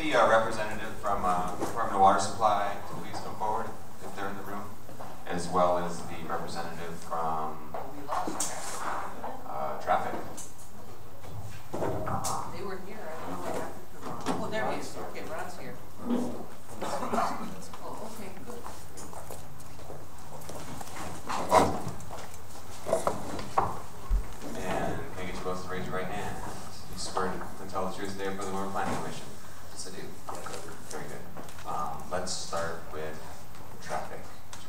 the representative from Department of Water Supply to please come forward if they're in the room, as well as the representative from traffic. They were here. I don't know what happened to Ron. Oh, there he is. Okay, Ron's here. Oh, okay, good. And can I get you both to raise your right hand? You swear to tell the truth today for the Windward Planning Commission? Yes, I do. Very good. Let's start with traffic.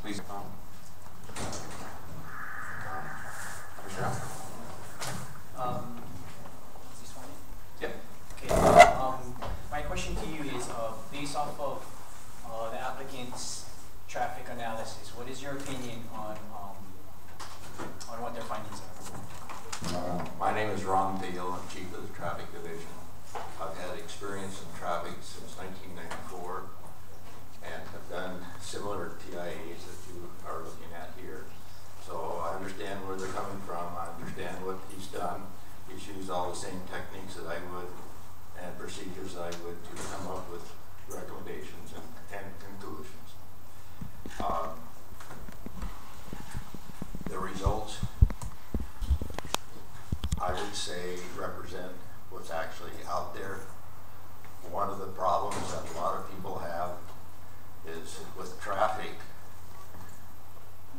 Please come. Commissioner Ono. Is this one? Yep. Okay. My question to you is, based off of the applicant's traffic analysis, what is your opinion on what their findings are? My name is Thiel. I'm Chief of the Traffic Division. I've had experience in traffic since 1994 and have done similar TIAs that you are looking at here. So I understand where they're coming from. I understand what he's done. He's used all the same techniques that I would and procedures that I would to come up with recommendations and conclusions. The results, I would say, represent what's actually out there. One of the problems that a lot of people have is with traffic,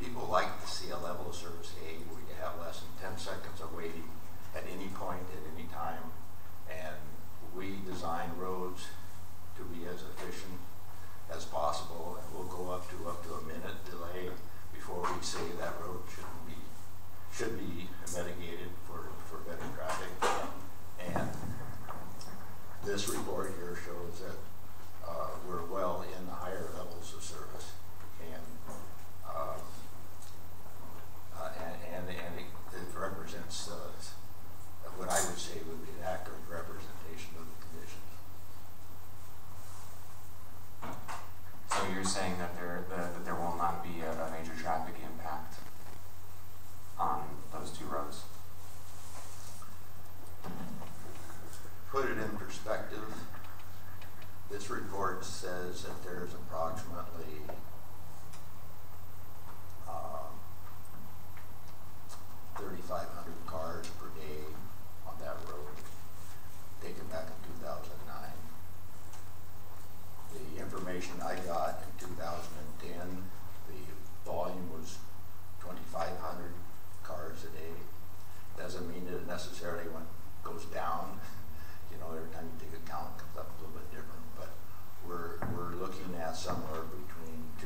people like to see a level of service A where you have less than 10 seconds of waiting at any point, at any time. And we design roads to be as efficient as possible, and we'll go up to a minute delay before we say that road should be mitigated for better traffic. And this report here shows that we're well in the higher levels of service, and it represents what I would say would be an accurate representation of the conditions. So you're saying that there will not be a major traffic impact on those two roads? Put it in perspective, this report says that there's approximately 3,500 cars per day on that road, taken back in 2009. The information I got in 2010, the volume was 2,500 cars a day. Doesn't mean that it necessarily goes down. You know, every time you take a count, it comes up a little bit different. But we're looking at somewhere between 2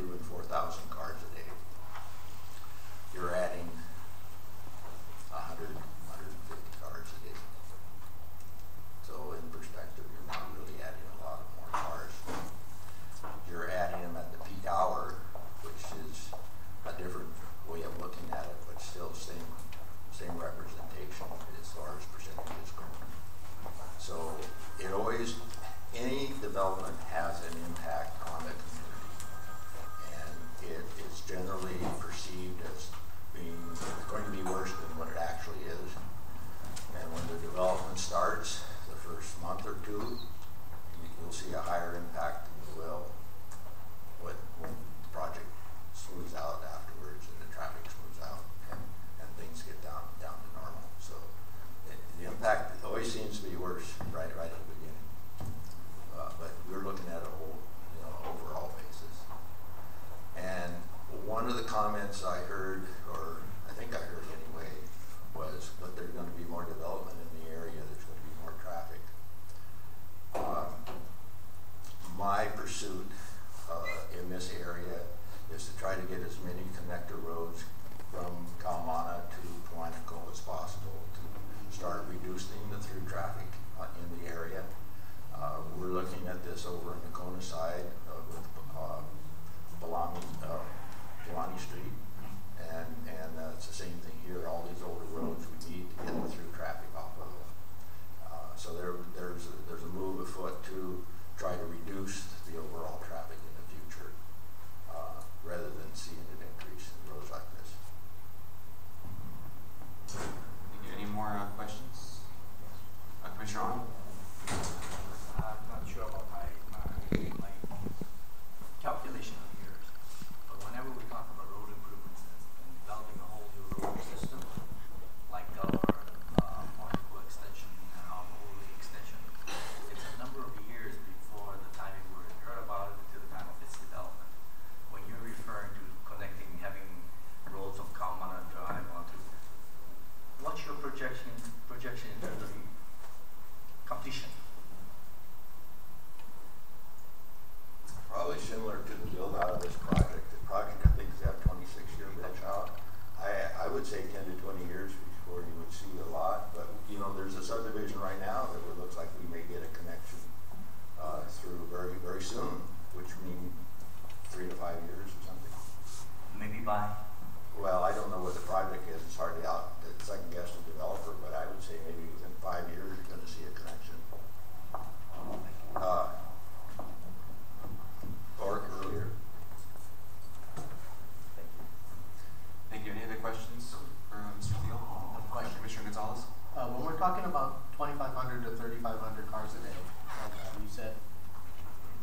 3,500 cars a day. And, you said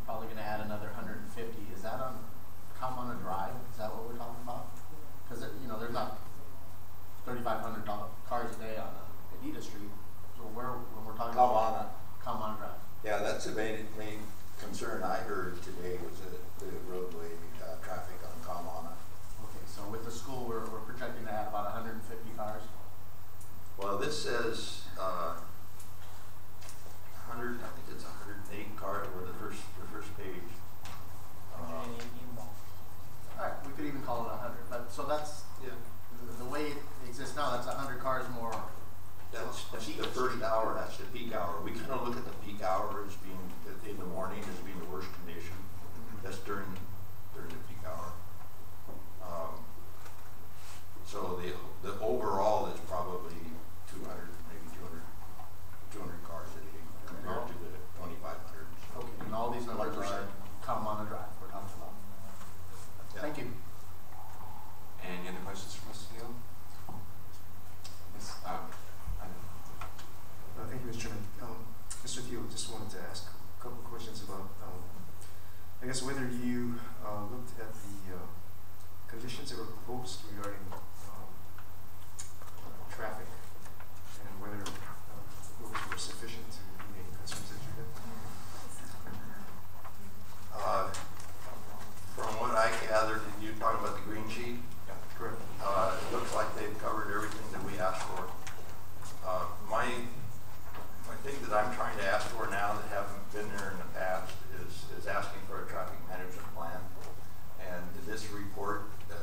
probably going to add another 150. Is that on Kaumana Drive? Is that what we're talking about? Because you know, there's not 3,500 cars a day on Edita Street. So when we're talking about Kaumana Drive. Yeah, that's the main concern I heard today was the roadway traffic on Kaumana. Okay, so with the school, we're projecting to add about 150 cars. Well, this says 100. I think it's 108 cars, or the first page. 180 inbound. All right, we could even call it 100. But so that's the way it exists now. That's 100 cars more. That's the first hour. That's the peak hour. We kind of look at the peak hour as being in the morning as being the worst condition. That's during the peak hour. So the overall is probably 200, maybe 200 cars a day compared to the 2,500. Okay, and all these numbers are Kaumana Drive we're talking about. Yeah. Thank you. Any other questions for Mr. Thiel? Yes. Thank you, Mr. Chairman. Mr. Thiel, just wanted to ask a couple of questions about, I guess, whether you looked at the conditions that were proposed regarding traffic and whether those were sufficient to meet any concerns that you had. From what I gathered, you talking about the green sheet? Yeah, correct. It looks like they've covered everything that we asked for. My thing that I'm trying to ask for now that haven't been there in the past is asking for a traffic management plan. And this report, the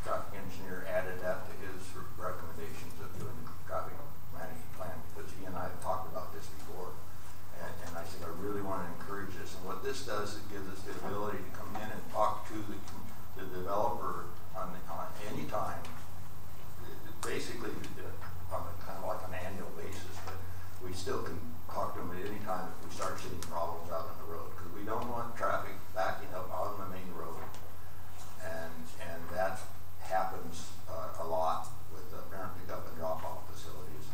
traffic engineer added that to his recommendations of doing the traffic management plan because he and I have talked about this before. And I said, I really want to encourage this. And what this does, it gives us the ability to come in and talk to the developer on any time. Basically, on a kind of like an annual basis, but we still can talk to them at any time if we start seeing problems out on the road because we don't want traffic backing up on the main road, and that happens a lot with the parent pickup and drop off facilities.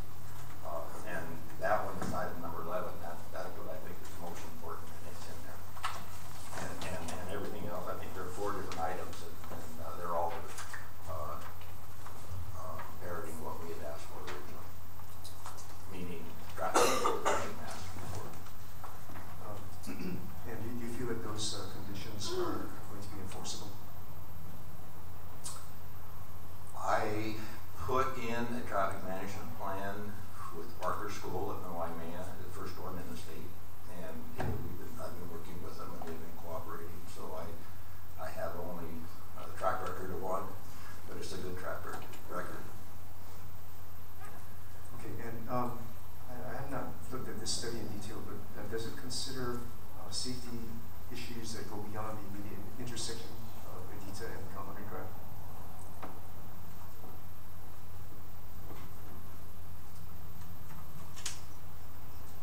And that one is item number 11. That's what I think is most important, and it's in there. And everything else, I think there are 4 different items, and they're all parroting what we had asked for originally, meaning traffic mass report. And do you feel that those conditions are going to be enforceable? I put in a traffic management plan with Parker School at Waimea, the first one in the state, and I've been working with them and they've been cooperating. So I have only a track record of one, but it's a good track record. Okay, and I have not looked at this study in detail, but does it consider safety issues that go beyond the immediate intersection of Edita and Kaumana Drive?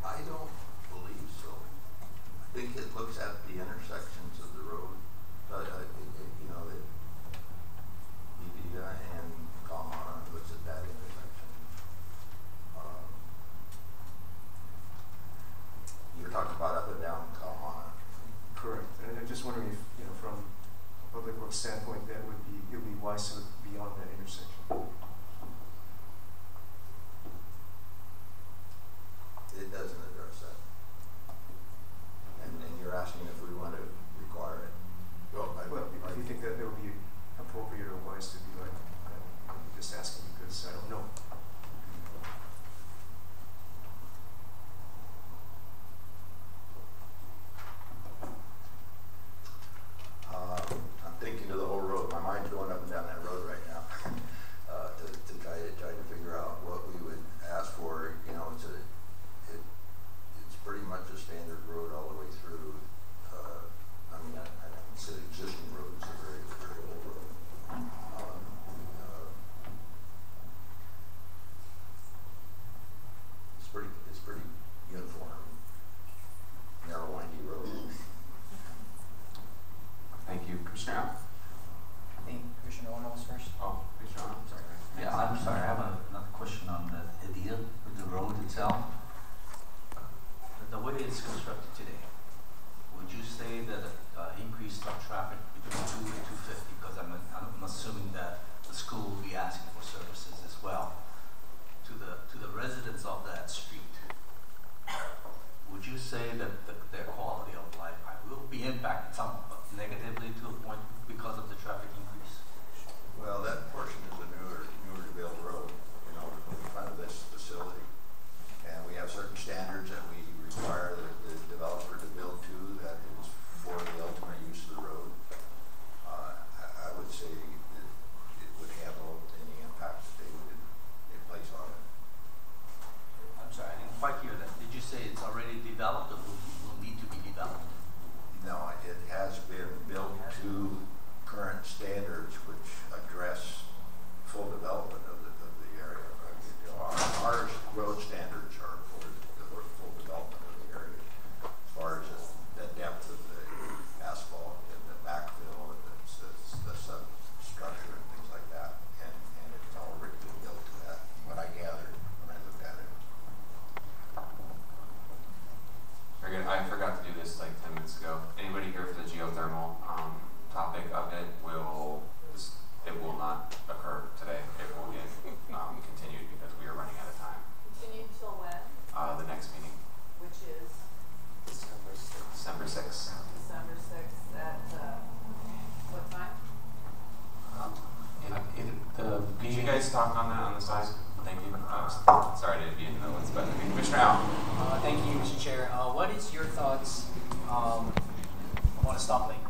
I don't believe so. I think it looks at the intersections of the road, you know, the Edita and Kaumana looks at that intersection. You're talking about up and down Kaumana. Correct. And I'm just wondering if, from a public works standpoint, it would it's constructed today, would you say that increase of traffic between 2 and 250? Because I'm assuming that the school will be asking for services as well to the residents of that street. Would you say that their quality of life will be impacted somewhat negatively to a point because of the traffic increase? Well, that portion is a newer to build road, in front of this facility. And we have certain standards that we require the developer to build to that is for the ultimate use of the road. I would say that it would handle any impact that they would place on it. I'm sorry, I didn't quite hear that. Did you say it's already developed or will need to be developed? No, it has been built to current standards which address full development of the area. Our road standards are for the full development of the area as far as the depth of the asphalt and the backfill and the substructure and things like that. And it's already been built to that, what I gathered when I looked at it. Very good. I forgot to do this like 10 minutes ago. Anybody here for the geothermal topic of it it will not occur today. It will get continued because we are running out of time. Continue till when? The next meeting, Which is December 6th. December 6th at, what time? Did you guys talk on that on the side? Thank you. Sorry, I didn't be in the notes, but Commissioner Ono. Thank you, Mr. Chair. What is your thoughts on a stoplight?